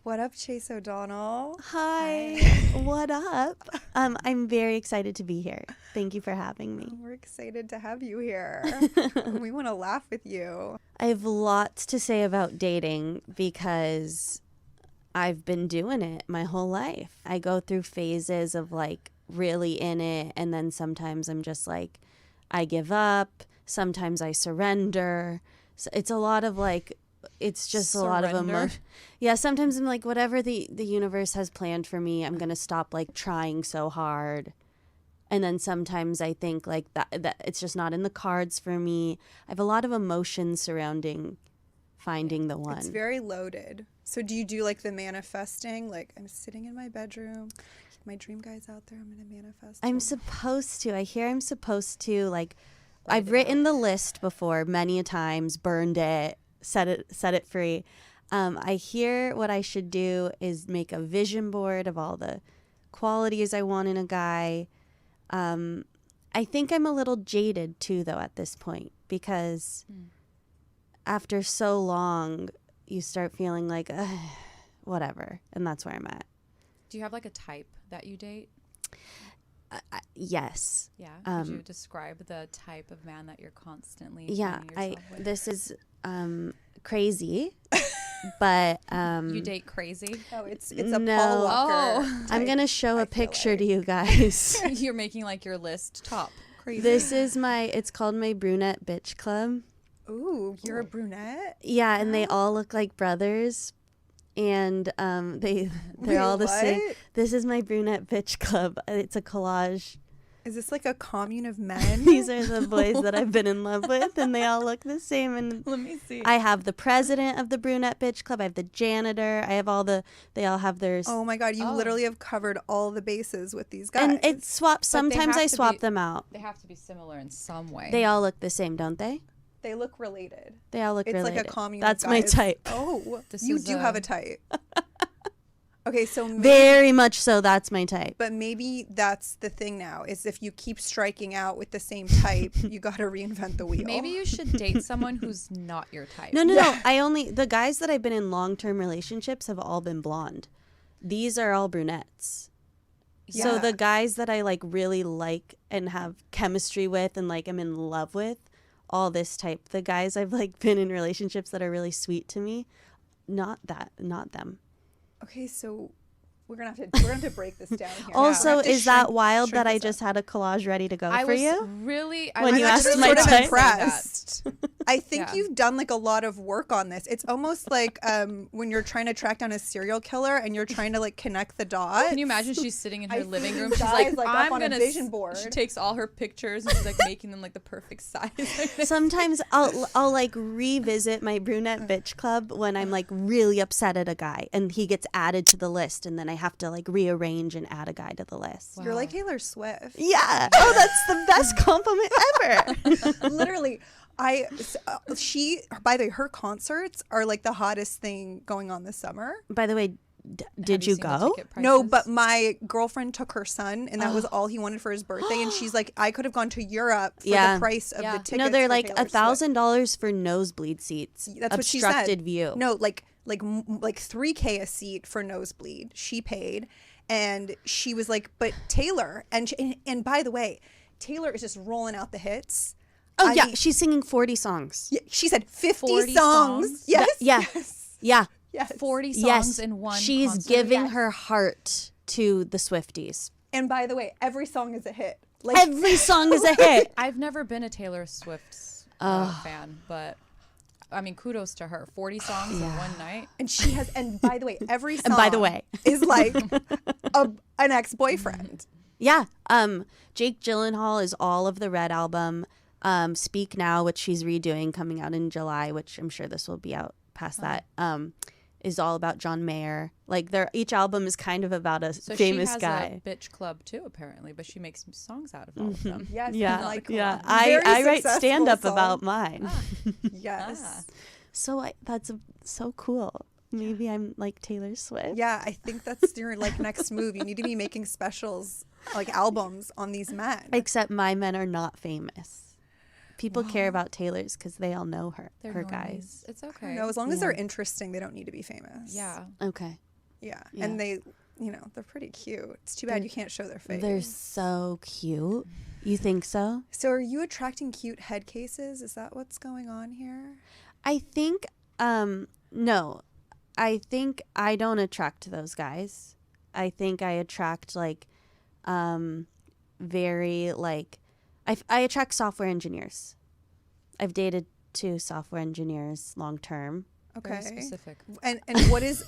What up, Chase O'Donnell? Hi. What up? I'm very excited to be here. Thank you for having me. We're excited to have you here. We want to laugh with you. I have lots to say about dating because I've been doing it my whole life. I go through phases of like really in it, and then sometimes I'm just like, I give up. Sometimes I surrender. So it's a lot of like, it's just a lot of emotion. Yeah, sometimes I'm like, whatever the universe has planned for me, I'm going to stop like trying so hard. And then sometimes I think like that it's just not in the cards for me. I have a lot of emotions surrounding finding the one. It's very loaded. So do you do like the manifesting? Like, I'm sitting in my bedroom. My dream guy's out there. I'm going to manifest. I'm supposed to. I hear I'm supposed to. Like, I've written the list before many a times, burned it, set it free. I hear what I should do is make a vision board of all the qualities I want in a guy. I think I'm a little jaded too, though, at this point, because after so long, you start feeling like, whatever. And that's where I'm at. Do you have like a type that you date? Yes. Yeah. Could you describe the type of man that you're constantly Yeah. finding yourself with? This is crazy. But you date crazy? Oh, it's a Paul Walker. Oh. I'm gonna show a picture to you guys. You're making like your list top crazy. This is it's called my brunette bitch club. Ooh, you're a brunette? Yeah, and they all look like brothers, and they're all the same. This is my brunette bitch club. It's a collage. Is this like a commune of men? These are the boys that I've been in love with, and they all look the same. And let me see. I have the president of the brunette bitch club. I have the janitor. I have they all have theirs. Oh my God, you literally have covered all the bases with these guys. And it swaps. Sometimes I swap them out. They have to be similar in some way. They all look the same, don't they? They look related. They all look related. It's like a commune. That's of my guys. type. Oh, you do have a type. Okay, so very much so. That's my type. But maybe that's the thing now, is if you keep striking out with the same type, you got to reinvent the wheel. Maybe you should date someone who's not your type. No. The guys that I've been in long-term relationships have all been blonde. These are all brunettes. Yeah. So the guys that I like really like and have chemistry with and like I'm in love with, all this type. The guys I've like been in relationships that are really sweet to me, not them. Okay, so we're gonna have to break this down here. Also, is that wild that I just had a collage ready to go for you? When you asked my type? Impressed. I think you've done like a lot of work on this. It's almost like when you're trying to track down a serial killer and you're trying to like connect the dots. Can you imagine she's sitting in her living room? She's like I'm on a vision board. She takes all her pictures and she's like making them like the perfect size. Sometimes I'll like revisit my brunette bitch club when I'm like really upset at a guy and he gets added to the list, and then I have to like rearrange and add a guy to the list. Wow. You're like Taylor Swift. Yeah. Oh, that's the best compliment ever. Literally. She, by the way, her concerts are like the hottest thing going on this summer. By the way, did you go? No, but my girlfriend took her son, and that was all he wanted for his birthday. And she's like, I could have gone to Europe for the price of the tickets. No, they're like $1,000 for nosebleed seats. That's what she said. Obstructed view. No, like $3,000 a seat for nosebleed. She paid, and she was like, but Taylor, and by the way, Taylor is just rolling out the hits. Oh, yeah. She's singing 40 songs. Yeah, she said 50 songs. Yes. Yeah. Yeah. Yes. 40 songs in one She's concert. giving her heart to the Swifties. And by the way, every song is a hit. Like every song is a hit. I've never been a Taylor Swift fan, but I mean, kudos to her. 40 songs in one night. And she has, and by the way, every song is like an ex-boyfriend. Yeah. Jake Gyllenhaal is all of the Red album. Speak Now, which she's redoing, coming out in July, which I'm sure this will be out past that, is all about John Mayer. Like each album is kind of about a famous guy. She has a bitch club too, apparently, but she makes songs out of all of them. Yes, yeah, like I write stand up about mine. Yes. So that's so cool. Maybe I'm like Taylor Swift. Yeah, I think that's your like next move. You need to be making specials, like albums on these men. Except my men are not famous. People care about Taylor's because they all know her They're guys. It's okay. No, as long as they're interesting, they don't need to be famous. Yeah. Okay. Yeah. Yeah. And they, they're pretty cute. It's too bad you can't show their face. They're so cute. You think so? So are you attracting cute head cases? Is that what's going on here? I think, no. I think I don't attract those guys. I think I attract, like, very, like, I attract software engineers. I've dated 2 software engineers long term. Okay. Very specific. And what is a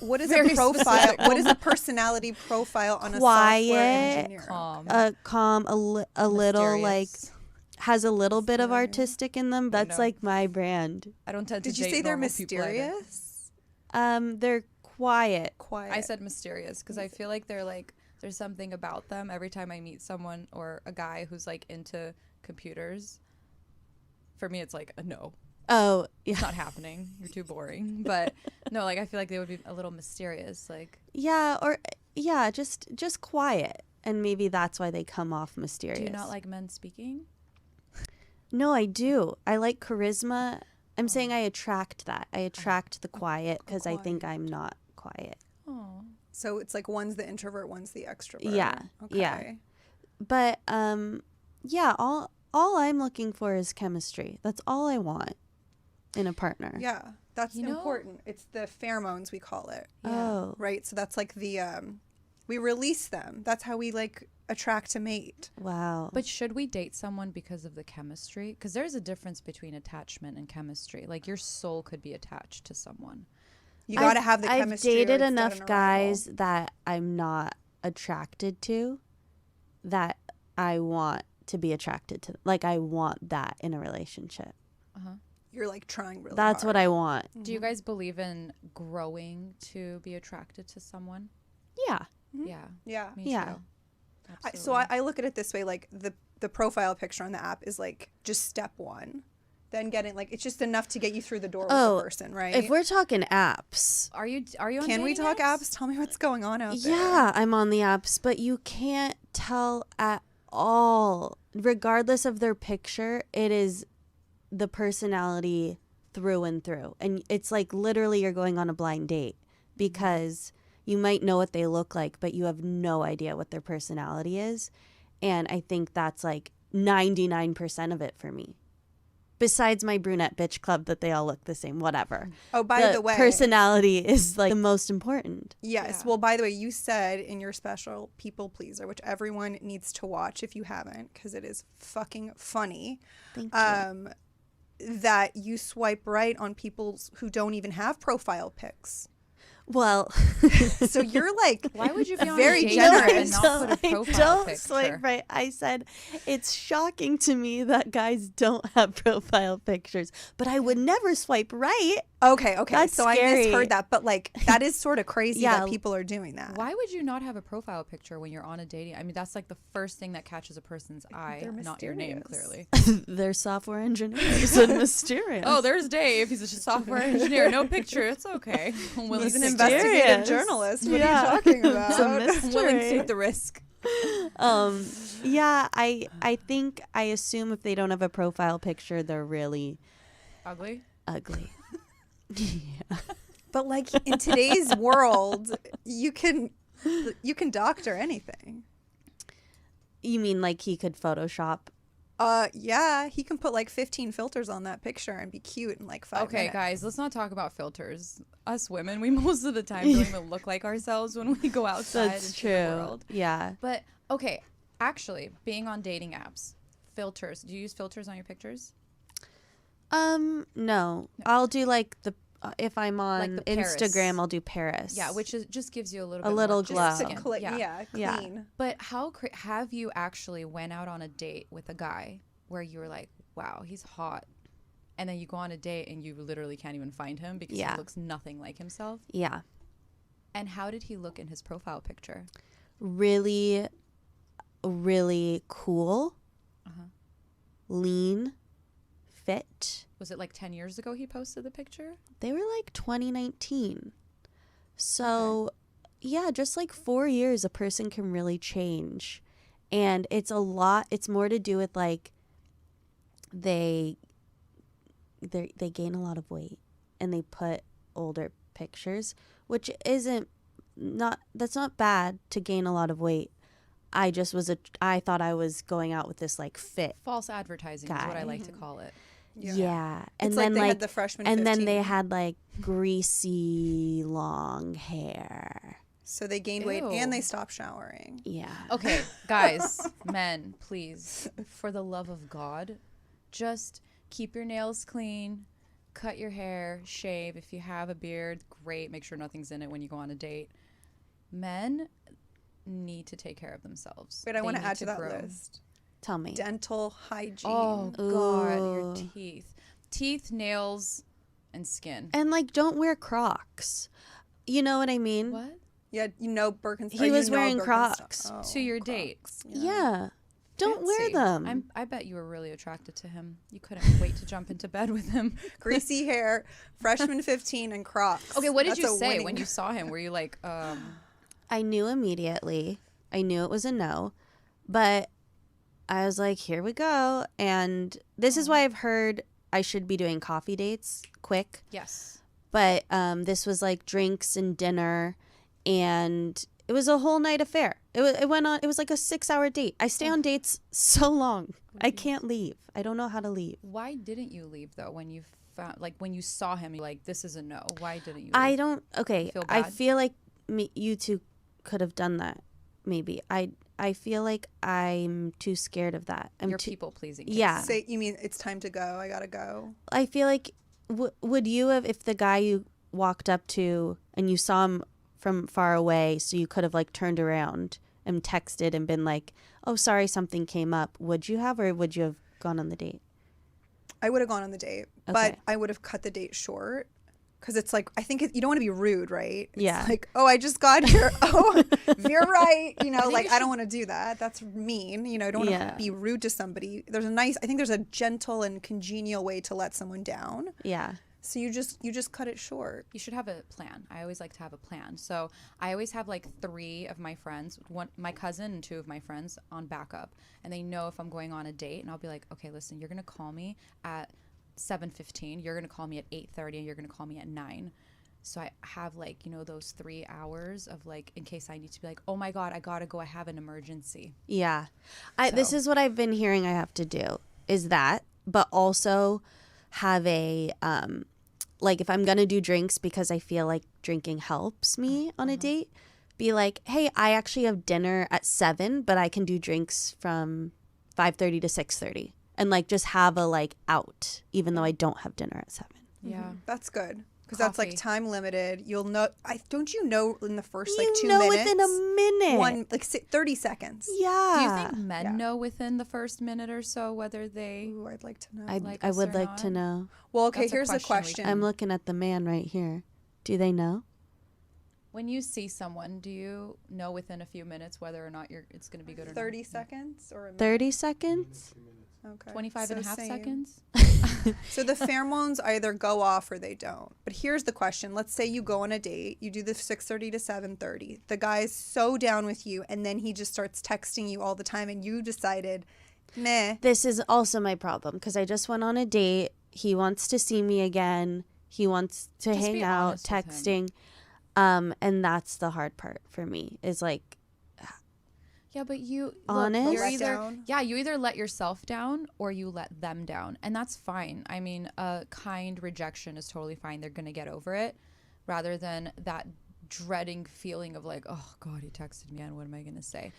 profile? specific. What is a personality profile on a software engineer? Calm. A little, like, Mysterious. has a little bit of Mysterious. artistic in them. That's no. like my brand. I don't tend to Did you date say they're normal people either. mysterious? They're quiet. Quiet. I said mysterious because I feel like they're like, there's something about them every time I meet someone or a guy who's like into computers. For me, it's like a no. Oh, yeah. It's not happening. You're too boring. But no, like I feel like they would be a little mysterious. Like, Yeah, or yeah, just quiet. And maybe that's why they come off mysterious. do you not like men speaking? No, I do. I like charisma. I'm saying I attract that. I attract the quiet because I think I'm not quiet. Oh, So it's like one's the introvert, one's the extrovert. Yeah, Okay. yeah. But yeah, all I'm looking for is chemistry. That's all I want in a partner. Yeah. That's You know- important. It's the pheromones, we call it. Oh. Right? So that's like the we release them. That's how we like attract a mate. Wow. but should we date someone because of the chemistry? Because there's a difference between attachment and chemistry. Like your soul could be attached to someone. You got to have the I've chemistry. or dated it's dead enough on arrival. guys that I'm not attracted to that I want to be attracted to. Like I want that in a relationship. You're like trying really That's hard. what I want. Do you guys believe in growing to be attracted to someone? Yeah. Yeah, Yeah. me Yeah. too. So I look at it this way, like the profile picture on the app is like just step one. Then getting like it's just enough to get you through the door with the person, right? If we're talking apps, Are you on Can we dating talk apps? Tell me what's going on out there. yeah, I'm on the apps, but you can't tell at all. Regardless of their picture, it is the personality through and through. And it's like literally you're going on a blind date because you might know what they look like, but you have no idea what their personality is. And I think that's like 99% of it for me. Besides my brunette bitch club that they all look the same, whatever. Oh, by the way, personality is like the most important. yes. Yeah. Well, by the way, you said in your special People Pleaser, which everyone needs to watch if you haven't, because it is fucking funny. Thank you. That you swipe right on people who don't even have profile pics. Well, So you're like, Why would you be on Very a date generous. and not put a profile don't picture? swipe right. I said it's shocking to me that guys don't have profile pictures, but I would never swipe right. okay. That's So I scary. misheard that, but like that is sort of crazy Yeah. that people are doing that. Why would you not have a profile picture when you're on a dating? I mean, that's like the first thing that catches a person's eye, They're not your name, mysterious. clearly. They're software engineers and mysterious. Oh, there's Dave. He's a software engineer. No picture. It's okay. I'm willing He's an to take investigative Mysterious. journalist. What Yeah. are you talking It's a about? I'm willing to mystery. take the risk. Yeah, I think I assume if they don't have a profile picture, they're really Ugly. ugly. But like in today's world, you can doctor anything. You mean like he could Photoshop? Yeah, he can put like 15 filters on that picture and be cute in like 5 Okay, minutes. guys, let's not talk about filters. Us women, we most of the time don't even look like ourselves when we go outside That's into true. the world. Yeah. But okay, actually, being on dating apps, filters. Do you use filters on your pictures? No. I'll do like the if I'm on Like the Paris. Instagram, I'll do Paris. Yeah, which is, just gives you a little A bit little more glow. Just to skin. yeah, Yeah. clean. But how have you actually went out on a date with a guy where you were like, wow, he's hot, and then you go on a date and you literally can't even find him because Yeah. he looks nothing like himself? Yeah. And how did he look in his profile picture? Really, really cool. Uh-huh. Lean, fit. Was it like 10 years ago he posted the picture? They were like 2019. So, yeah, just like 4 years, a person can really change. And it's a lot, it's more to do with like they gain a lot of weight and they put older pictures, which isn't that's not bad to gain a lot of weight. I just I thought I was going out with this like fit False advertising is what I guy. like to call it. Yeah. And It's then like they had the freshman and then 15. they had like greasy long hair. So they gained weight Ew. and they stopped showering. Yeah. Okay, guys, men, please, for the love of God, just keep your nails clean, cut your hair, shave. If you have a beard, great. Make sure nothing's in it when you go on a date. Men need to take care of themselves. Wait, I want They to need add to that grow. list. Tell me. Dental hygiene. Oh, God, your Ooh. teeth. Teeth, nails, and skin. And like don't wear Crocs. You know what I mean? What? Yeah, you know Birkenstock. He was wearing Crocs. To your date. Yeah. Don't wear Fancy. them. I bet you were really attracted to him. You couldn't wait to jump into bed with him. Greasy hair, freshman 15, and Crocs. Okay, what did That's you a say winning- when you saw him? Were you like, I knew immediately. I knew it was a no. But I was like, here we go. And this is why I've heard I should be doing coffee dates quick. yes. But this was like drinks and dinner, and it was a whole night affair. It went on. It was like a 6-hour date. I stay on dates so long. I can't leave. I don't know how to leave. Why didn't you leave though? When you found, like, when you saw him, you're like, this is a no. Why didn't you leave? I don't. Okay, Feel I bad? feel like you two could have done that. Maybe I feel like I'm too scared of that. I'm You're too. people pleasing. Yeah. Say, you mean it's time to go? I gotta go. I feel like would you have, if the guy you walked up to and you saw him from far away, so you could have like turned around and texted and been like, oh, sorry, something came up. Would you have, or would you have gone on the date? I would have gone on the date, Okay. but I would have cut the date short. Because it's like, I think you don't want to be rude, right? It's Yeah. like, oh, I just got here. Oh, you're right. You know, think like, you I don't want to do that. That's mean. You know, I don't want Yeah. to be rude to somebody. I think there's a gentle and congenial way to let someone down. Yeah. So you just cut it short. You should have a plan. I always like to have a plan. So I always have like 3 of my friends, my cousin and 2 of my friends on backup. And they know if I'm going on a date, and I'll be like, okay, listen, you're going to call me at 7:15. You're going to call me at 8:30, and you're going to call me at 9. So I have like, you know, those 3 hours of like, in case I need to be like, oh my God, I got to go. I have an emergency. Yeah. This So- is what I've been hearing I have to do, is that, but also have a, like if I'm going to do drinks, because I feel like drinking helps me on a date, be like, hey, I actually have dinner at 7, but I can do drinks from 5:30 to 6:30. And like just have a like out, even though I don't have dinner at 7. Yeah. That's good. Because that's like Coffee. time limited. You'll know. Don't you know in the first like 2 know minutes? within a minute. 30 seconds. Yeah. Do you think men Yeah. know within the first minute or so whether they Ooh, I'd like to know. like I us would or like to not? know. Well, okay, That's a here's the question we question. can- I'm looking at the man right here. Do they know? When you see someone, do you know within a few minutes whether or not it's going to be good or 30 not? seconds or a minute? 30 seconds? Okay. 25 and a So half same. seconds? So the pheromones either go off or they don't. But here's the question. Let's say you go on a date. You do the 6:30 to 7:30. The guy's so down with you, and then he just starts texting you all the time, and you decided, meh. This is also my problem because I just went on a date. He wants to see me again. He wants to Just hang be out, honest with him. texting. And that's the hard part for me is like, Yeah, but you Honest? you're Let either down? you either let yourself down or you let them down, and that's fine. I mean, a kind rejection is totally fine. They're gonna get over it, rather than that dreading feeling of like, oh God, he texted me, and what am I gonna say?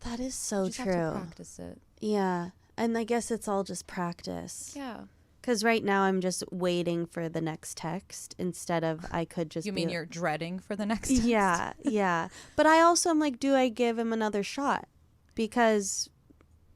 that is so You just have to true. practice it. Yeah. And I guess it's all just practice. Yeah. Because right now I'm just waiting for the next text instead of I could just You be mean you're dreading for the next text? Yeah, yeah. But I also am like, do I give him another shot? Because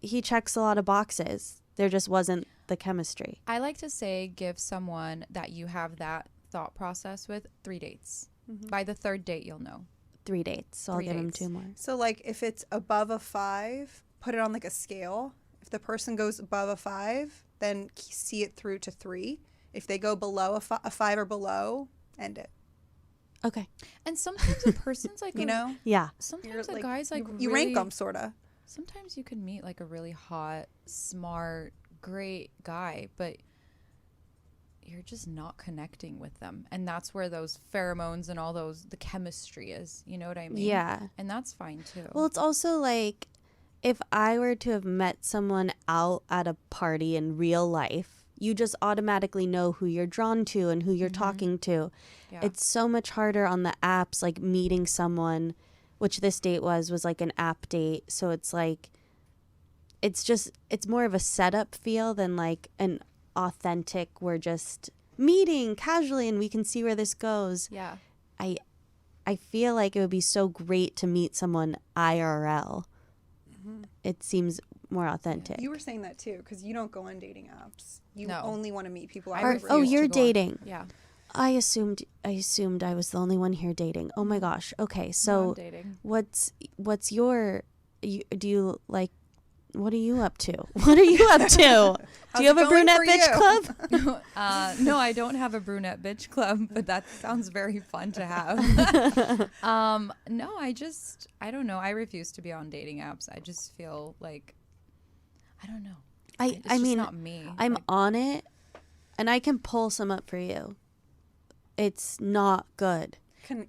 he checks a lot of boxes. There just wasn't the chemistry. I like to say give someone that you have that thought process with 3 dates. By the 3rd date, you'll know. 3 dates. So I'll 3 give him dates. 2 more. So like if it's above a 5, put it on like a scale. If the person goes above a 5, then see it through to 3. If they go below a 5 or below, end it. Okay. And sometimes a person's like, You know? Yeah. sometimes You're a guy's like, you really, rank them sort of. Sometimes you can meet like a really hot, smart, great guy, but you're just not connecting with them. And that's where those pheromones and all those, the chemistry is, you know what I mean? Yeah. And that's fine too. Well, it's also like if I were to have met someone out at a party in real life, you just automatically know who you're drawn to and who you're talking to. Yeah. It's so much harder on the apps, like meeting someone, which this date was like an app date. So it's like, it's more of a setup feel than like an authentic, we're just meeting casually and we can see where this goes. Yeah. I feel like it would be so great to meet someone IRL. It seems more authentic. You were saying that too, because you don't go on dating apps. You No. only want to meet people. I out refuse of real. you're to go on. dating. Yeah. I assumed I was the only one here dating. Oh my gosh. Okay, No, so I'm dating. what's your do you like what are you up to? What are you up to? Do you have a it going brunette for bitch you? club? No, I don't have a brunette bitch club, but that sounds very fun to have. No, I don't know. I refuse to be on dating apps. I just feel like, I don't know. It's I just mean, not me. I'm Like, on it and I can pull some up for you. It's not good.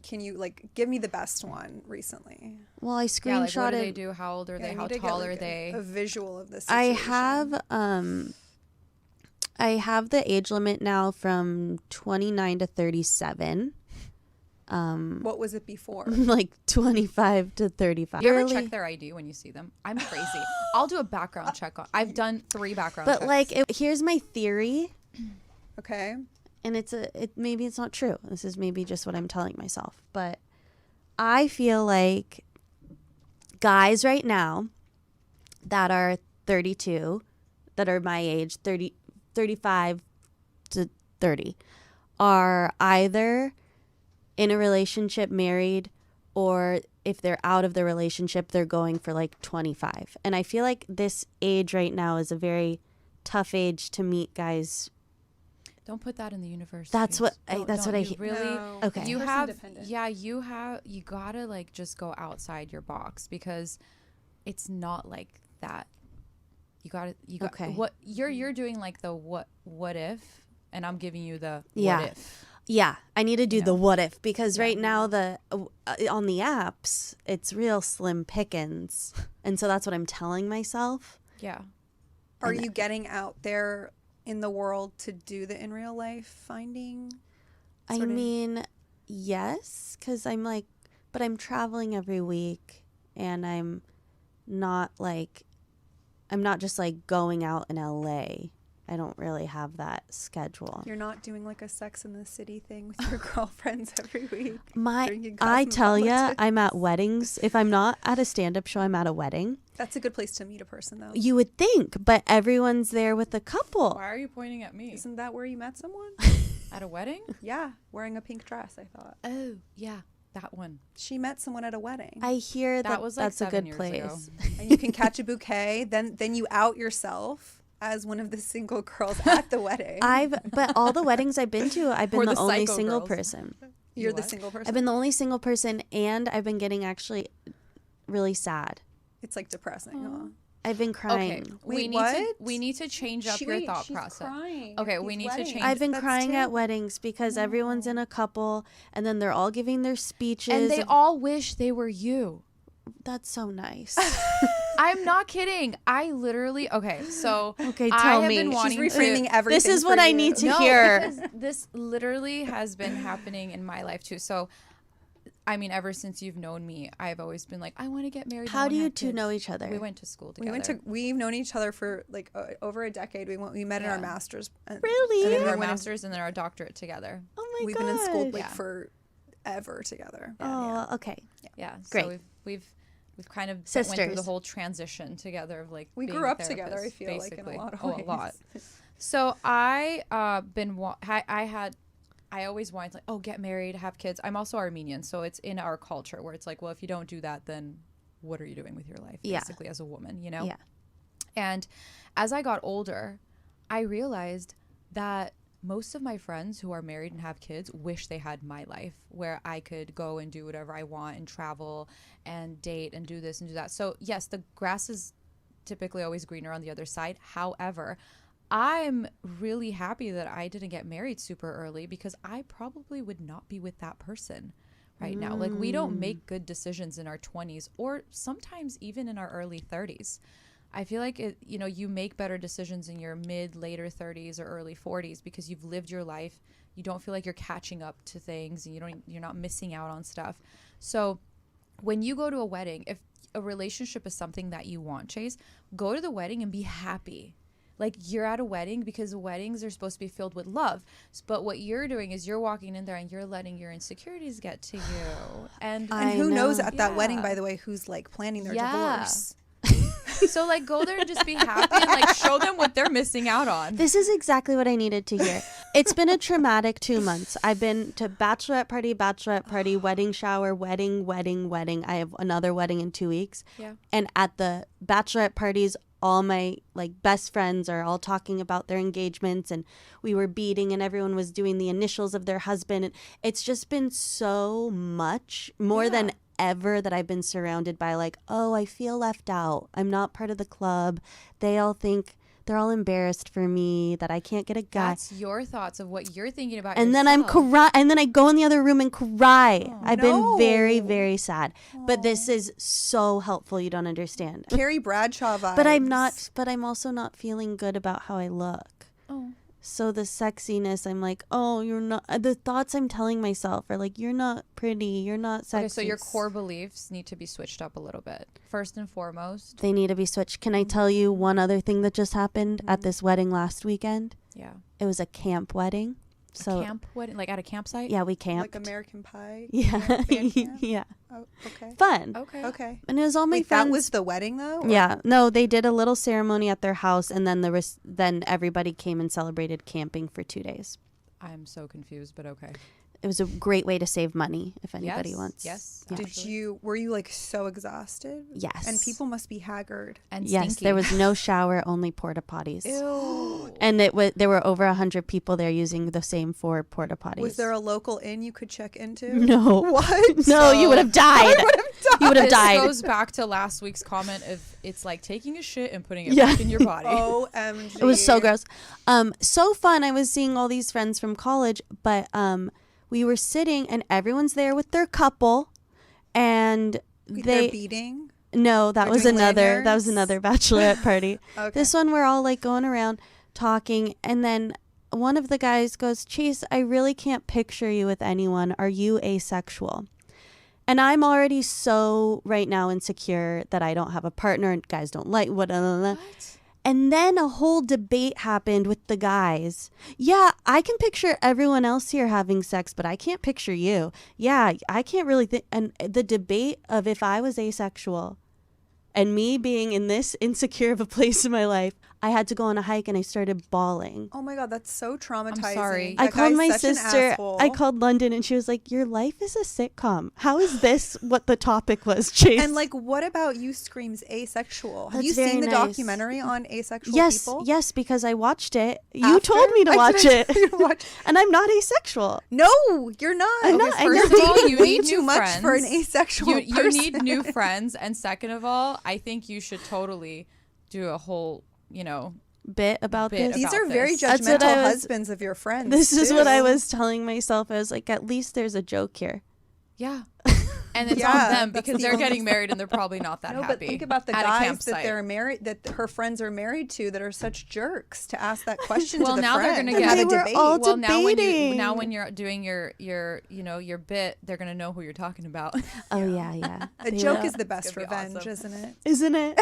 Can you like give me the best one recently? Well, I yeah, like screenshotted what do they do? How old are Yeah, they? I How need to get, tall like, are they? A visual of this. I have the age limit now from 29 to 37. What was it before? Like 25 to 35. Do you ever Really? check their ID when you see them? I'm crazy. I'll do a background check on. I've done 3 background But checks. like here's my theory, Okay. and maybe it's not true. This is maybe just what I'm telling myself, but I feel like guys right now that are 32, that are my age, 35 to 30, are either in a relationship, married, or if they're out of the relationship, they're going for like 25. And I feel like this age right now is a very tough age to meet guys. Don't put that in the universe. That's please. what Don't- that's don't. what I You hear. really. No. Okay. You Person have, dependent. yeah, you gotta like just go outside your box because it's not like that. You got Okay. what you're doing like the what if, and I'm giving you the Yeah. what if. Yeah, I need to do You the know? what if, because Yeah. right now on the apps, it's real slim pickings. And so that's what I'm telling myself. Yeah. Are you getting out there in the world to do the in real life finding? I Sort of- mean, yes, because but I'm traveling every week and I'm not just like going out in LA. I don't really have that schedule. You're not doing like a Sex in the City thing with your girlfriends every week. drinking I tell ya, cosmopolitan. I'm at weddings. If I'm not at a stand-up show, I'm at a wedding. That's a good place to meet a person, though. You would think, but everyone's there with a couple. Why are you pointing at me? Isn't that where you met someone? At a wedding? Yeah, wearing a pink dress. I thought Oh, yeah, that one. she met someone at a wedding, I hear That was like that's a 7 good years place. ago. and you can catch a bouquet. Then you out yourself as one of the single girls at the wedding. But all the weddings I've been to, I've been Or the the only psycho single girls. person. You're You the what? single person. I've been the only single person, and I've been getting actually really sad. It's like depressing. Huh? I've been Okay, crying. Wait, what? we need to change up your Wait, thought she's process. crying Okay, at we these need to weddings. change- I've been That's crying at terrible. weddings because everyone's in a couple, and then they're all giving their speeches. And they all wish they were you. That's so nice. I'm not kidding. I literally so Okay, I tell have me. been She's wanting She's to- reframing everything. This is for what I you. need to No, hear. because this literally has been happening in my life too. So, I mean, ever since you've known me, I've always been like, I want to get married. I How wanna do you have two kids. know each other? We went to school together. We've known each other for like over a decade. We met in our Yeah. masters. Really? and then we our went in- masters and then our doctorate together. Oh my We've god. been in school like Yeah. forever together. Oh, okay. Yeah, Great. So we've kind of went Sisters. through the whole transition together of like We being grew up together. I therapists, feel like in basically. a lot of Oh, ways. a lot. So I always wanted like, oh, get married, have kids. I'm also Armenian, so it's in our culture where it's like, well, if you don't do that, then what are you doing with your life, Yeah. basically, as a woman, you know? Yeah. And as I got older, I realized that most of my friends who are married and have kids wish they had my life where I could go and do whatever I want and travel and date and do this and do that. So yes, the grass is typically always greener on the other side. However, I'm really happy that I didn't get married super early because I probably would not be with that person right now. Like, we don't make good decisions in our 20s or sometimes even in our early 30s. I feel like you make better decisions in your later 30s or early 40s because you've lived your life. You don't feel like you're catching up to things, and you're not missing out on stuff. So when you go to a wedding, if a relationship is something that you want, Chase, go to the wedding and be happy. Like, you're at a wedding because weddings are supposed to be filled with love. But what you're doing is you're walking in there and you're letting your insecurities get to you. And who knows at that Yeah. wedding, by the way, who's like planning their divorce. So like, go there and just be happy and like show them what they're missing out on. This is exactly what I needed to hear. It's been a traumatic 2 months. I've been to bachelorette party, wedding shower, wedding. I have another wedding in 2 weeks. Yeah. And at the bachelorette parties, all my like best friends are all talking about their engagements, and we were beading and everyone was doing the initials of their husband. And it's just been so much more than ever that I've been surrounded by like, oh, I feel left out. I'm not part of the club. They all think they're all embarrassed for me that I can't get a guy. That's your thoughts of what you're thinking about And then I'm yourself. and then I go in the other room and cry. I've no. been very, very sad. But this is so helpful. You don't understand. Carrie Bradshaw vibes. But I'm also not feeling good about how I look. Oh. So the sexiness, I'm like, oh, you're not. The thoughts I'm telling myself are like, you're not pretty, you're not sexy. Okay, so your core beliefs need to be switched up a little bit. First and foremost. They need to be switched. Can I tell you one other thing that just happened at this wedding last weekend? Yeah. It was a camp wedding. So a camp wedding, like at a campsite? yeah, we camped. Like American Pie. Yeah, band camp? yeah, Oh, okay. fun. Okay. And it was all my Wait, friends. that was the wedding though? Or- Yeah, no, they did a little ceremony at their house, and then then everybody came and celebrated camping for 2 days. I'm so confused, but okay. It was a great way to save money if anybody Yes, wants. yes. Yeah. Were you like so exhausted? Yes. And people must be haggard. And Yes, stinky. there was no shower, only porta potties. Ew. And there were over 100 people there using the same 4 porta potties. Was there a local inn you could check into? No. What? No, you would have died. You would have This died. goes back to last week's comment of it's like taking a shit and putting it Yeah. back in your body. OMG. It was so gross. So fun. I was seeing all these friends from college, but we were sitting and everyone's there with their couple, and They're beating. no, that They're was doing another lanyards? bachelorette party. Okay. This one we're all like going around talking, and then one of the guys goes, Chase, I really can't picture you with anyone. Are you asexual? And I'm already so right now insecure that I don't have a partner and guys don't like what. And then a whole debate happened with the guys. Yeah, I can picture everyone else here having sex, but I can't picture you. Yeah, I can't really think. And the debate of if I was asexual and me being in this insecure of a place in my life, I had to go on a hike and I started bawling. Oh my God, that's so traumatizing. sorry. I That called guy's my such an sister. asshole. I called London and she was like, your life is a sitcom. How is this what the topic was, Chase? And like, what about you screams asexual? Have That's you very seen the nice. documentary on asexual yes, people? yes, because I watched it. You After? told me to I watch didn't it. tell you to watch- And I'm not asexual. No, you're not. I'm not. I First know. of all, you Way need too new much friends. for an asexual You person. need new friends, and second of all, I think you should totally do a whole, Bit about Bit this. These about are very this. That's what judgmental I was- husbands of your friends. This is too. what I was telling myself. I was like, at least there's a joke here. Yeah. And it's Yeah, on them that's because the they're only getting married and they're probably not that No, happy. but think about the at a guys that campsite. they're married, that her friends are married to, that are such jerks to ask that question Well, to the now they're friend gonna and get- have a They were debate. all well, debating. now when you're doing your bit, they're gonna know who you're talking about. Oh, yeah. A joke is the best gonna be revenge, awesome. isn't it? Isn't it?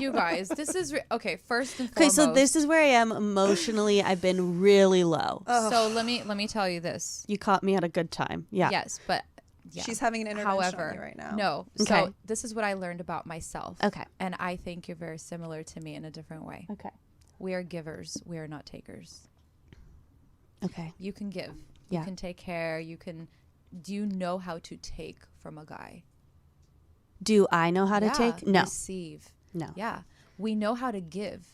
You guys, this is okay. First and Okay, foremost. so this is where I am emotionally. I've been really low. So let me tell you this. You caught me at a good time. Yeah. Yes, but yeah. She's having an intervention However, on you right now. no. Okay. So this is what I learned about myself. Okay. And I think you're very similar to me in a different way. Okay. We are givers. We are not takers. Okay. You can give. Yeah. You can take care. Do you know how to take from a guy? Do I know how to Yeah, take? No. Receive. No. Yeah. We know how to give,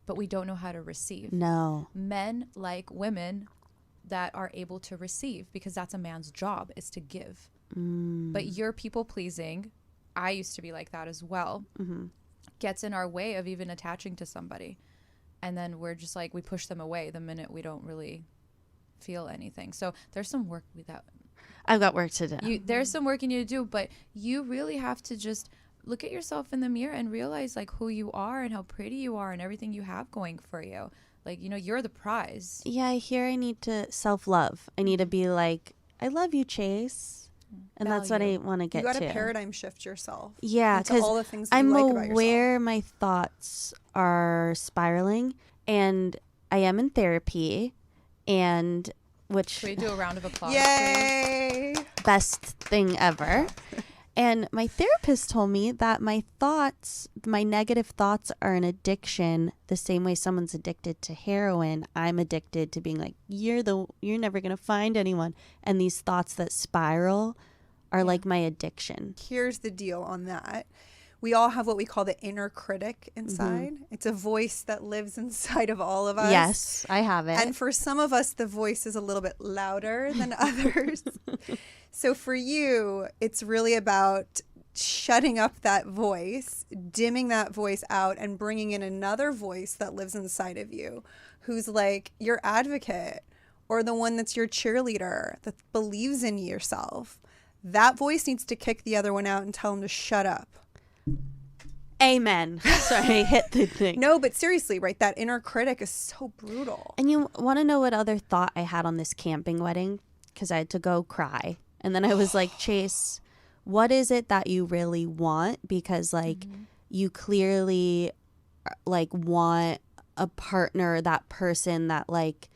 but we don't know how to receive. No. Men like women that are able to receive because that's a man's job is to give. But you're people pleasing. I used to be like that as well. Gets in our way of even attaching to somebody. and then we're just like, we push them away the minute we don't really feel anything. So there's some work I've got work to do. There's some work you need to do, but you really have to just look at yourself in the mirror and realize like who you are and how pretty you are and everything you have going for you. Like, you know, you're the prize. Yeah, I hear I need to self-love. I need to be like, I love you, Chase. And that's what I want to get to. You got to paradigm shift yourself. Yeah, because all the things that I'm you like about aware yourself. my thoughts are spiraling, and I am in therapy, and which Should we do a round of applause? Yay! best thing ever. And my therapist told me that my negative thoughts are an addiction, the same way someone's addicted to heroin. I'm addicted to being like, you're never going to find anyone. And these thoughts that spiral are like my addiction. Here's the deal on that. We all have what we call the inner critic inside. It's a voice that lives inside of all of us. Yes, I have it. And for some of us, the voice is a little bit louder than others. So for you, it's really about shutting up that voice, dimming that voice out, and bringing in another voice that lives inside of you, who's like your advocate or the one that's your cheerleader, that believes in yourself. That voice needs to kick the other one out and tell him to shut up. Amen. Sorry, I hit the thing. No, but seriously, right? That inner critic is so brutal. And you want to know what other thought I had on this camping wedding? Because I had to go cry. And then I was like, Chase, what is it that you really want? Because like you clearly like want a partner, that person that like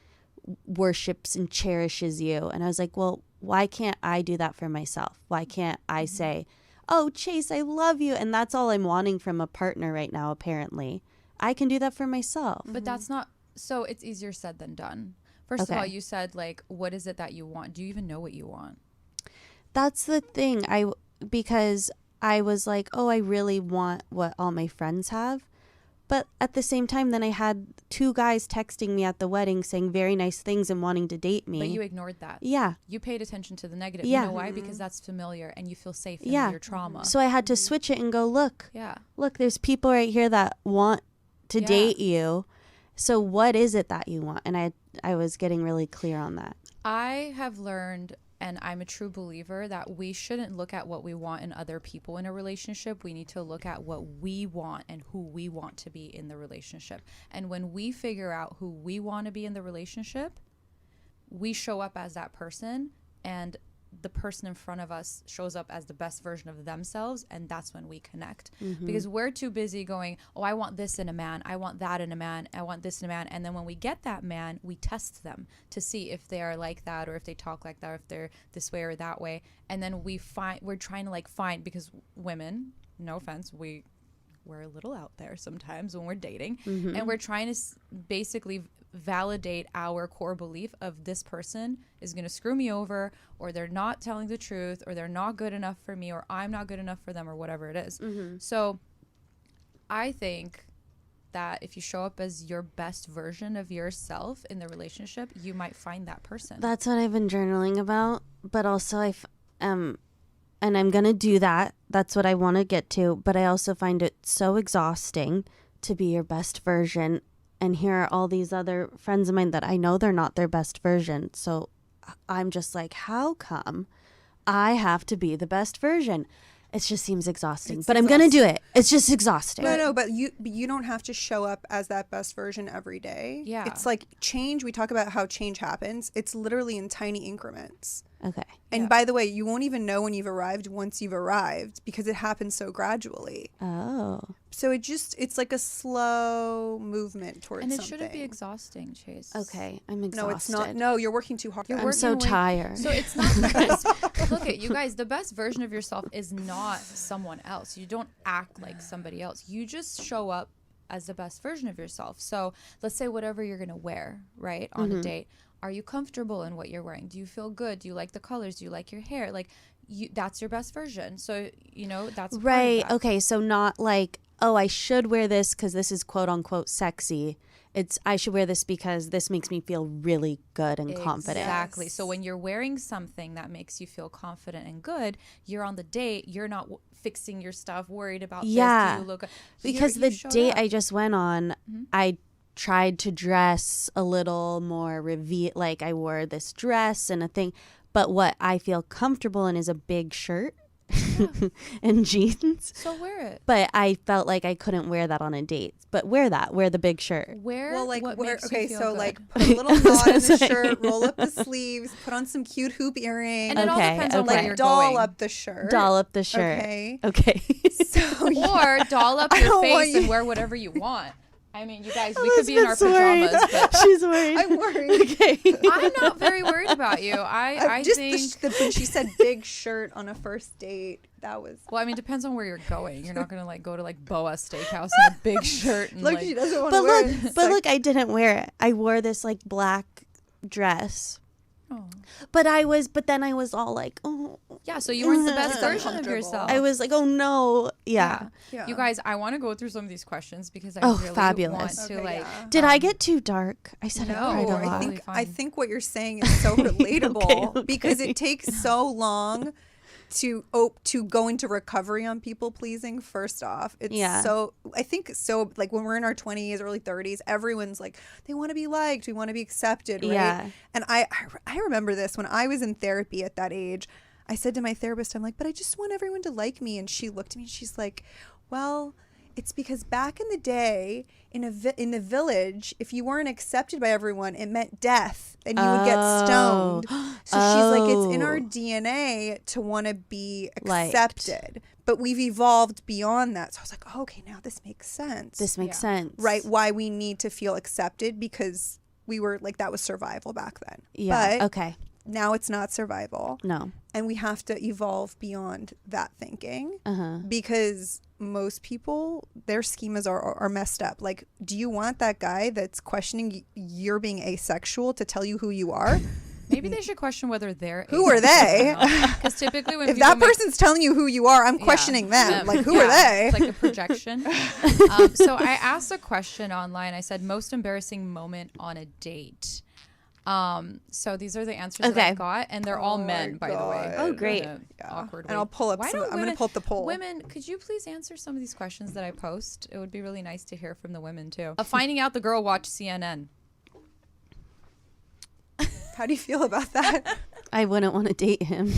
worships and cherishes you. And I was like, well, why can't I do that for myself? Why can't I say, oh, Chase, I love you. And that's all I'm wanting from a partner right now, apparently. I can do that for myself. But that's not, so it's easier said than done. First of all, you said like, what is it that you want? Do you even know what you want? That's the thing. Because I was like, oh, I really want what all my friends have. But at the same time, then I had 2 guys texting me at the wedding saying very nice things and wanting to date me. But you ignored that. Yeah. You paid attention to the negative. Yeah. You know why? Because that's familiar and you feel safe in Yeah. your trauma. So I had to switch it and go, look, Yeah. there's people right here that want to Yeah. date you. So what is it that you want? And I was getting really clear on that. I have learned, and I'm a true believer, that we shouldn't look at what we want in other people in a relationship. We need to look at what we want and who we want to be in the relationship. And when we figure out who we want to be in the relationship, we show up as that person, and the person in front of us shows up as the best version of themselves, and that's when we connect. Because we're too busy going, oh, I want this in a man, I want that in a man, I want this in a man. And then when we get that man, we test them to see if they are like that, or if they talk like that, or if they're this way or that way. And then we're trying to like find, because women, no offense, we're a little out there sometimes when we're dating, and we're trying to basically validate our core belief of this person is going to screw me over, or they're not telling the truth, or they're not good enough for me, or I'm not good enough for them, or whatever it is. So I think that if you show up as your best version of yourself in the relationship, you might find that person. That's what I've been journaling about. But also and I'm going to do that. That's what I want to get to. But I also find it so exhausting to be your best version. And here are all these other friends of mine that I know they're not their best version. So I'm just like, how come I have to be the best version? It just seems exhausting. But I'm going to do it. It's just exhausting. No, but you don't have to show up as that best version every day. Yeah. It's like change. We talk about how change happens. It's literally in tiny increments. Okay. And by the way, you won't even know when you've arrived once you've arrived, because it happens so gradually. Oh. So it's like a slow movement towards and it something. shouldn't be exhausted, Chase. Okay. I'm exhausted. No, it's not. No, you're working too hard. I'm so tired. So it's not the best. Look at you guys. The best version of yourself is not someone else. You don't act like somebody else. You just show up as the best version of yourself. So let's say whatever you're going to wear, right, on a date. Are you comfortable in what you're wearing? Do you feel good? Do you like the colors? Do you like your hair? Like, that's your best version. So, that's right. part of that. Okay. So not like, oh, I should wear this because this is quote unquote sexy. It's I should wear this because this makes me feel really good and confident. Exactly. So when you're wearing something that makes you feel confident and good, you're on the date. You're not fixing your stuff, worried about this. Do you look? Because the date I just went on, I tried to dress a little more like I wore this dress and a thing. But what I feel comfortable in is a big shirt and jeans. So wear it. But I felt like I couldn't wear that on a date. But wear the big shirt. Wear what makes okay, you feel so good. like put a little knot in the shirt, roll up the sleeves, put on some cute hoop earrings, And it all depends on okay. where you're doll going. up the shirt. Doll up the shirt. Okay. So Or doll up I your don't want face you- and wear whatever you want. I mean, you guys, we could be in our Elizabeth's pajamas, worried. but She's worried. I'm worried. Okay. I'm not very worried about you. I Just think. when she said big shirt on a first date, that was. Well, I mean, depends on where you're going. You're not gonna like go to like Boa Steakhouse in a big shirt and Like like. she doesn't want to But wear look, it. but look, I didn't wear it. I wore this like black dress. Oh. But then I was all like, oh. Yeah, so you weren't the best It's version of uncomfortable. yourself. I was like, oh no. Yeah. Yeah. You guys, I want to go through some of these questions because I Oh, really fabulous. want to Okay, like. yeah. Did I get too dark? I said No, I cried a lot. I Totally think fine. what you're saying is so relatable Okay. because it takes so long to go into recovery on people pleasing. First off, it's Yeah. so I think so like when we're in our 20s, early 30s, everyone's like they want to be liked, we want to be accepted, right? Yeah. And I remember this when I was in therapy at that age. I said to my therapist, I'm like, but I just want everyone to like me. And she looked at me and she's like, well, it's because back in the day in the village, if you weren't accepted by everyone, it meant death and you would get stoned. So she's like, it's in our DNA to want to be Liked. accepted. But we've evolved beyond that. So I was like, oh, okay, now this makes sense. This makes Yeah. sense. Right. Why we need to feel accepted because we were like, that was survival back then. Yeah. But Okay. now it's not survival. No. And we have to evolve beyond that thinking Uh-huh. because most people, their schemas are messed up. Like, do you want that guy that's questioning you're being asexual to tell you who you are? Maybe they should question whether they're. Who are they? Because typically when If people that make- person's telling you who you are, I'm questioning them. Like, who are they? It's like a projection. So I asked a question online. I said, most embarrassing moment on a date. So these are the answers that I Okay. got, and they're all Oh men, my by the way. God. Oh, great. In a Yeah. Awkward And way. I'll pull up Why some. don't I'm going to women- pull up the poll. Women, could you please answer some of these questions that I post? It would be really nice to hear from the women too. Finding out the girl watched CNN. How do you feel about that? I wouldn't want to date him.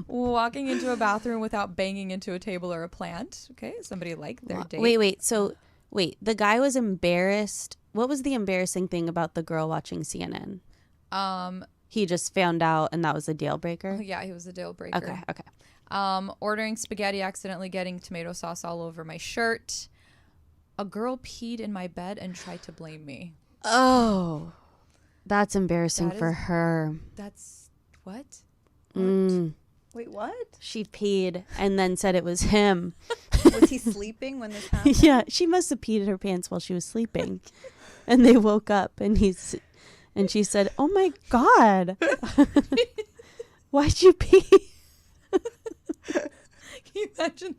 Walking into a bathroom without banging into a table or a plant. Okay, somebody liked their date. Wait. So, the guy was embarrassed. What was the embarrassing thing about the girl watching CNN? He just found out and that was a deal breaker? Yeah, he was a deal breaker. Okay. Ordering spaghetti, accidentally getting tomato sauce all over my shirt. A girl peed in my bed and tried to blame me. Oh, that's embarrassing That for is- her. That's what? Wait, what? She peed and then said it was him. Was he sleeping when this happened? Yeah, she must have peed her pants while she was sleeping. And they woke up and she said, "Oh my God. Why'd you pee?" Can you imagine?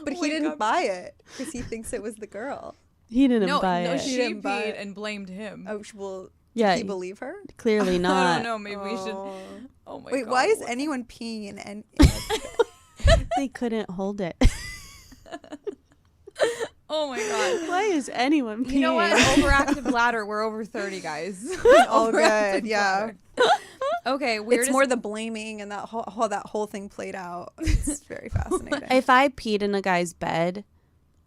But he didn't buy it because he thinks it was the girl. He didn't No, buy no, it. she didn't buy peed it. and blamed him. Oh, well, Yeah, did he believe her? clearly I not. don't know. Maybe we should. Oh. Oh my Wait, God. why is anyone peeing in any? They couldn't hold it. Oh my God. Why is anyone peeing? You know what? Overactive bladder. We're over 30, guys. All Overactive good, yeah. bladder. Okay, weirdest. It's more the blaming and that how that whole thing played out. It's very fascinating. If I peed in a guy's bed,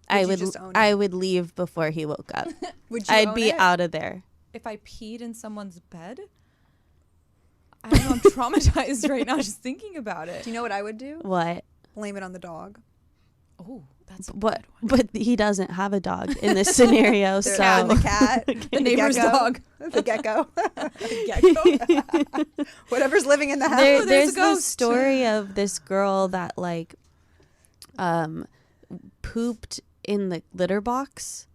I you would just own it? I would leave before he woke up. Would you I'd own be it? out of there. If I peed in someone's bed, I don't know. I'm traumatized right now just thinking about it. Do you know what I would do? What? Blame it on the dog. Oh, that's What? But he doesn't have a dog in this scenario, so And the cat, the neighbor's gecko, dog. the gecko, Gecko. whatever's living in the house. there's there's a this ghost. story of this girl that pooped in the litter box.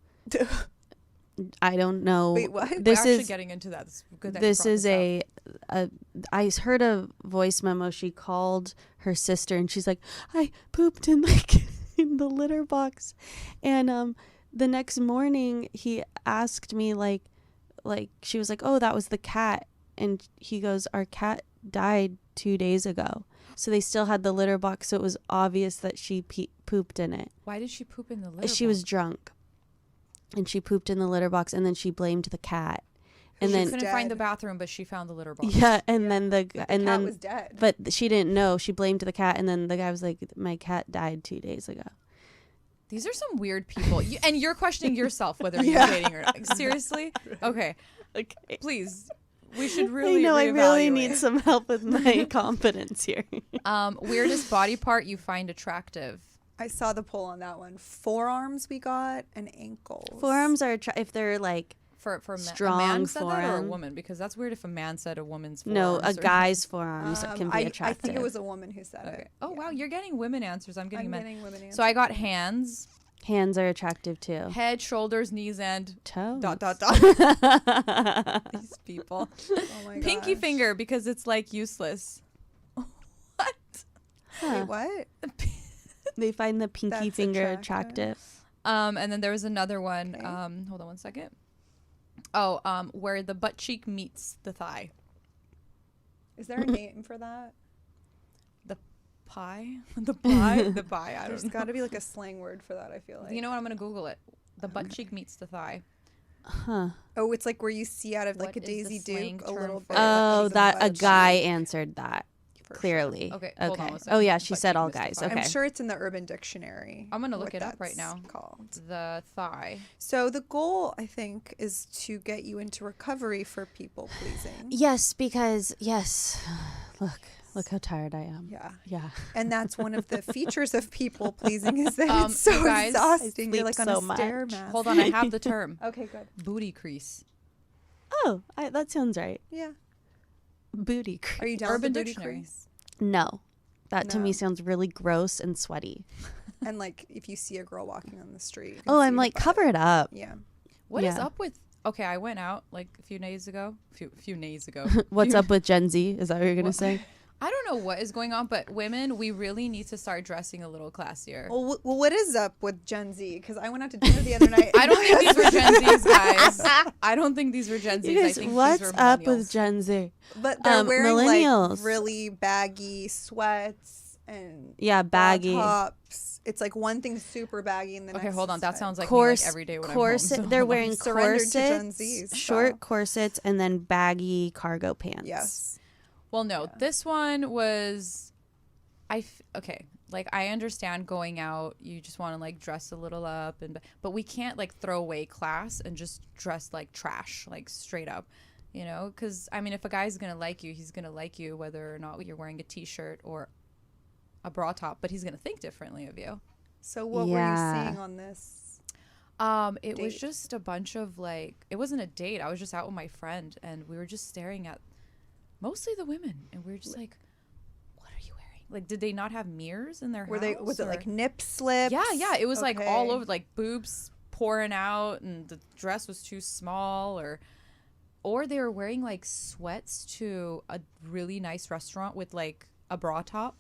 I don't know. Wait, what? This We're actually is getting into that. It's good that you this brought is up. I heard a voice memo. She called her sister and she's like, I pooped in in the litter box. And the next morning he asked me like she was like, oh, that was the cat. And he goes, our cat died 2 days ago. So they still had the litter box. So it was obvious that she pooped in it. Why did she poop in the litter She was box? drunk. and she pooped in the litter box, and then she blamed the cat. And She then couldn't Dead. find the bathroom, but she found the litter box. yeah, and then the cat was dead. but she didn't know. She blamed the cat, and then the guy was like, "My cat died 2 days ago." These are some weird people. And you're questioning yourself whether you're dating or not. Like, seriously? Okay. Okay. Please. We should really I know. I really reevaluate. need some help with my confidence here. Weirdest body part you find attractive. I saw the poll on that one. Forearms we got and ankles. Forearms are if they're like For a Strong man said that or a forearm. woman? Because that's weird if a man said a woman's no, forearms. a guy's forearms can be I attractive. think it was a woman who said Okay. it. Oh, wow. You're getting women answers. I'm getting I'm men. getting women answers. So I got hands, Hands are attractive too. head, shoulders, knees, and Toes. ... These people. Oh my Pinky gosh. finger because it's like useless. What? Huh. Wait, what? They find the pinky That's finger attractive. attractive. And then there was another one. Okay. Hold on one second. Oh, where the butt cheek meets the thigh. Is there a name for that? Pie? The pie? The pie. I There's don't know. got to be like a slang word for that, I feel like. You know what? I'm going to Google it. The butt cheek meets the thigh. Huh. Oh, it's like where you see out of like What a is the Daisy slang Duke a term little for bit. it? Oh, like, that a butt guy cheek, answered that for sure. clearly. Okay, hold on one Oh second. yeah, she Butt said cheek all meets the guys. thigh. Okay. I'm sure it's in the Urban Dictionary. I'm gonna look what it up right that's now. Called. The thigh. So the goal, I think, is to get you into recovery for people pleasing. Yes, because look how tired I am. Yeah. Yeah. And that's one of the features of people pleasing is that it's you so guys, exhausting. I You're like sleep on so a much. stairmaster. Hold on, I have the term. Okay, good. Booty crease. Oh, that sounds right. Yeah. Booty crease. Are you down Urban with the booty Dictionary. crease? No, that to No. me sounds really gross and sweaty. And like if you see a girl walking on the street. you can Oh, see I'm the like, butt. cover it up. Yeah. What is Yeah. up with... Okay, I went out like a few days ago. Few days ago. What's up with Gen Z? Is that what you're gonna What- say? I don't know what is going on, but women, we really need to start dressing a little classier. Well, what is up with Gen Z? Because I went out to dinner the other night. I don't think these were Gen Zs, guys. I don't think these were Gen Zs. You I guys, think what's these were up with millennials. Gen Z? But they're wearing millennials. like really baggy sweats and Yeah, baggy. tops. It's like one thing super baggy and the Okay, next. hold on. is That tight. sounds like Corset. me, like every day when corset. I'm home. They're So wearing surrendered to Gen corsets, Z short style. corsets, and then baggy cargo pants. Yes. Well, no, this one was, okay. Like I understand going out, you just want to like dress a little up, but we can't like throw away class and just dress like trash, like straight up, you know? Because I mean, if a guy's gonna like you, he's gonna like you whether or not you're wearing a t-shirt or a bra top, but he's gonna think differently of you. So what were Yeah. you seeing on this? It was Date. just a bunch of like, it wasn't a date. I was just out with my friend and we were just staring at mostly the women and we were just like, what are you wearing? Like, did they not have mirrors in their Were house? they? Was it or- like nip slips? Yeah. It was like all Okay. over, like boobs pouring out and the dress was too small or they were wearing like sweats to a really nice restaurant with like a bra top.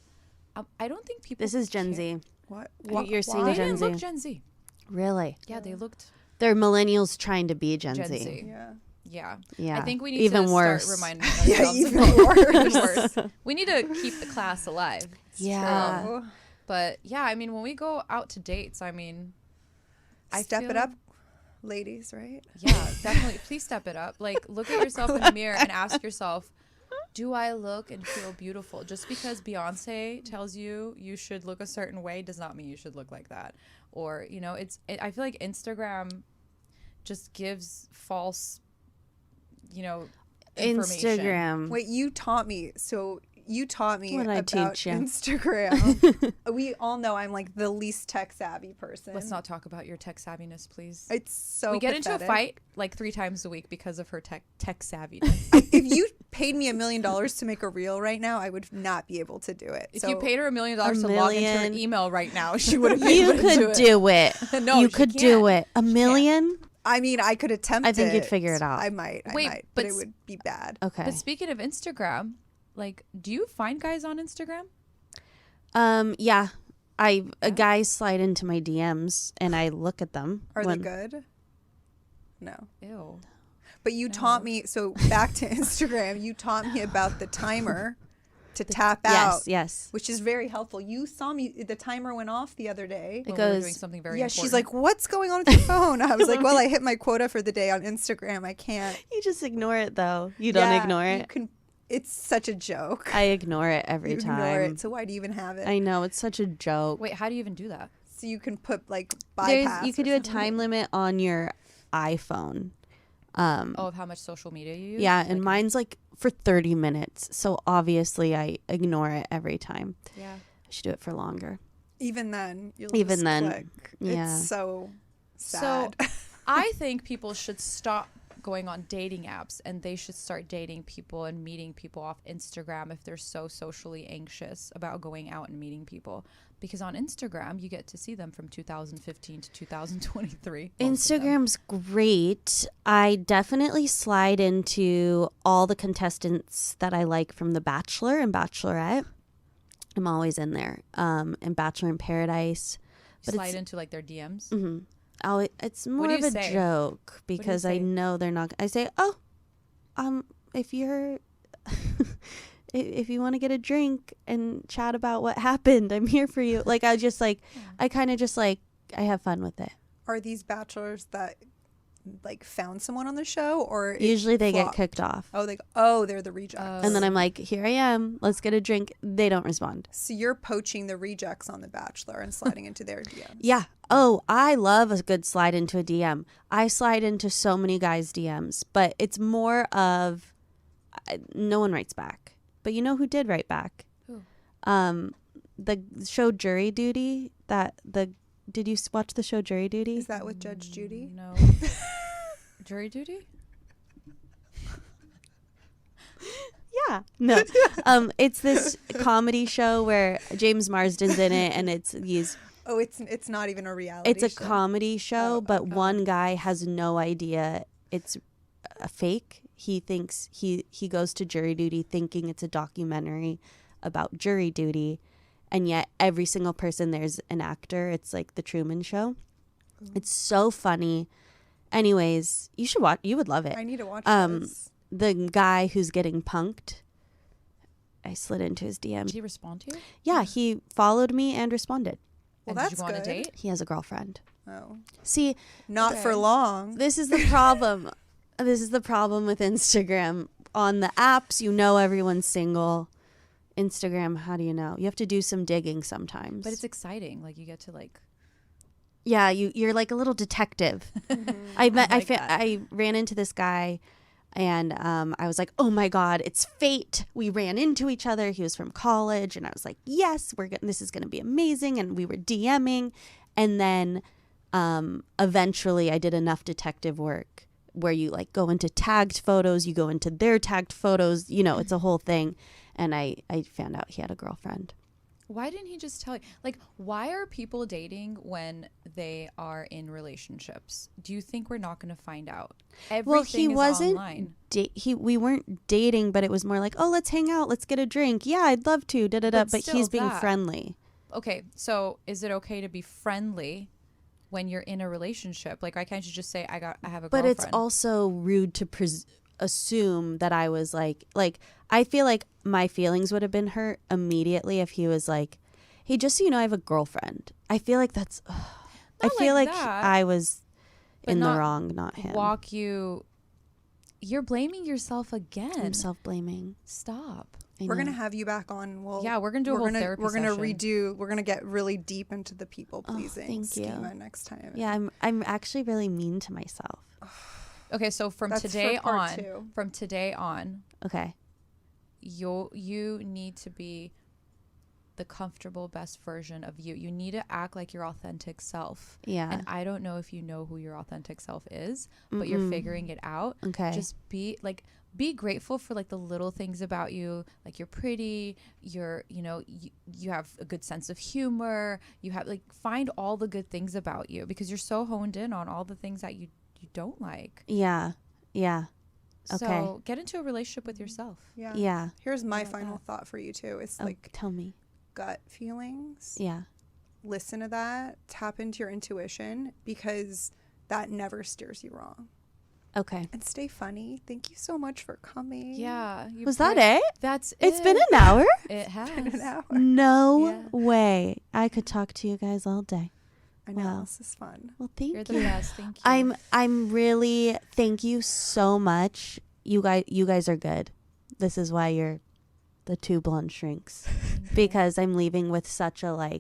I don't think people. This is Gen care. Z. What? You're seeing They Gen didn't look Z. Gen Z. Really? Yeah, they looked They're millennials trying to be Gen, Gen Z. Z. Yeah. Yeah. Yeah. I think we need Even to worse. start reminding Yeah, ourselves. even of worse. even worse. We need to keep the class alive. Yeah. True. But yeah, I mean, when we go out to dates, I mean, I Step feel- it up, ladies. Right? Yeah, definitely. Please step it up. Like, look at yourself in the mirror and ask yourself, do I look and feel beautiful? Just because Beyonce tells you you should look a certain way does not mean you should look like that. Or, you know, I feel like Instagram just gives false, you know, information. Instagram. Wait, you taught me. So you taught me What'd I about teach ya? Instagram. We all know I'm like the least tech savvy person. Let's not talk about your tech savviness, please. It's so. We get into a pathetic. fight like 3 times a week because of her tech savviness. If you paid me $1 million to make a reel right now, I would not be able to do it. If So you paid her $1 million to $1 log into her million. email right now, she would have been You able to do could it. do it. No, you she could do can't. it. $1 million? I mean, I could attempt. I think you'd it. figure it out. I might. Wait, but but it would be bad. Okay. But speaking of Instagram, like, do you find guys on Instagram? Yeah. Guys slide into my DMs and I look at them. Are when- they good? No. Ew. But you taught me. So back to Instagram. You taught me about the timer. to tap out. Yes. Which is very helpful. You saw me, the timer went off the other day. It When goes, we're doing something very Yeah, important. she's like, what's going on with your phone? I was like, well, I hit my quota for the day on Instagram. I can't. you just ignore it though. You don't Yeah, ignore you it. can. It's such a joke. I ignore it every You time. ignore it. So why do you even have it? I know, it's such a joke. wait, how do you even do that? So you can put like bypass. You could or do a something. time limit on your iPhone. Oh, of how much social media you use? Yeah, and Like, mine's like for 30 minutes. So obviously I ignore it every time. Yeah. I should do it for longer. Even then, you'll Even just then, click. yeah. It's so sad. So I think people should stop going on dating apps and they should start dating people and meeting people off Instagram if they're so socially anxious about going out and meeting people. Because on Instagram, you get to see them from 2015 to 2023. most of them. Instagram's great. I definitely slide into all the contestants that I like from The Bachelor and Bachelorette. I'm always in there. And Bachelor in Paradise. You But slide it's- into like their DMs. It's more do of you a say? joke do you because I say? know they're not. I say, oh, if you're, if you want to get a drink and chat about what happened, I'm here for you. Like I just like, I kind of just like, I have fun with it. Are these bachelors that like found someone on the show, or it Usually they get flopped? kicked off. They're the rejects. And then I'm like, here I am. Let's get a drink. They don't respond. So you're poaching the rejects on The Bachelor and sliding into their DMs. Yeah. Oh, I love a good slide into a DM. I slide into so many guys' DMs, but it's more of no one writes back. But you know who did write back? Who? The show Jury Duty. Did you watch the show Jury Duty? Is that with Judge Judy? No. Jury duty? Yeah. No. It's this comedy show where James Marsden's in it, and it's these. Oh, it's not even a reality. It's a show. comedy show, Oh, but okay. one guy has no idea it's a fake. He thinks he goes to jury duty thinking it's a documentary about jury duty, and yet every single person there's an actor. It's like the Truman Show. It's so funny. Anyways, you should watch. You would love it. I need to watch this. The guy who's getting punked, I slid into his DM. Did he respond to you? Yeah, he followed me and responded. Well, And that's did you go on a good. date? He has a girlfriend. Oh, See, not for Okay. long. this is the problem. This is the problem with Instagram. On the apps, you know everyone's single. Instagram, how do you know? You have to do some digging sometimes. But it's exciting. Like you get to like. yeah, you're like a little detective. Mm-hmm. I ran into this guy, and I was like, oh my god, it's fate. We ran into each other. He was from college, and I was like, yes, this is gonna be amazing. And we were DMing, and then eventually I did enough detective work where you like go into tagged photos, you go into their tagged photos, it's a whole thing. And I found out he had a girlfriend. Why didn't he just tell you? Like, why are people dating when they are in relationships? Do you think we're not going to find out? Everything Well, he is wasn't. online. We weren't dating, but it was more like, oh, let's hang out, let's get a drink. Yeah, I'd love to. Da da da. But But still he's being that. friendly. Okay, so is it okay to be friendly when you're in a relationship? Like, why can't you just say I have a But girlfriend? it's also rude to assume that I was like I feel like my feelings would have been hurt immediately if he was like, hey, just so you know, I have a girlfriend. I feel like that's. I feel like like that, I was but in the not wrong, not him. You're blaming yourself again. I'm self-blaming. Stop. I We're know. gonna have you back on. Yeah, we're gonna do a whole therapy We're gonna session. redo. We're gonna get really deep into the people pleasing thank you. schema next time. Yeah, I'm actually really mean to myself. Okay, so from That's for today part on, 2. from today on, Okay. you need to be the comfortable best version of you. You need to act like your authentic self. Yeah. And I don't know if you know who your authentic self is, but you're figuring it out. Okay. Just be grateful for like the little things about you. Like you're pretty, you have a good sense of humor. You have find all the good things about you because you're so honed in on all the things that you don't like. Yeah. Yeah. Okay. So get into a relationship with yourself. Yeah. Yeah. Here's my final thought for you too. It's like Tell me. gut feelings. Yeah. Listen to that. Tap into your intuition because that never steers you wrong. Okay. And stay funny. Thank you so much for coming. Yeah. Was that it? That's It's it. been an hour? It has. An hour. No Yeah. way. I could talk to you guys all day. I know. Wow. This is fun. Well, thank You're you. the best. Thank you. I'm really, thank you so much. You guys are good. This is why you're the two blonde shrinks, because I'm leaving with such a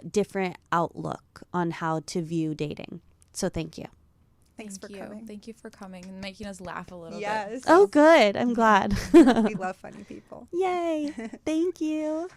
different outlook on how to view dating. So thank you. Thanks for coming. Thank you for coming and making us laugh a little bit. Yes. Oh, good. I'm glad. We love funny people. Yay. Thank you.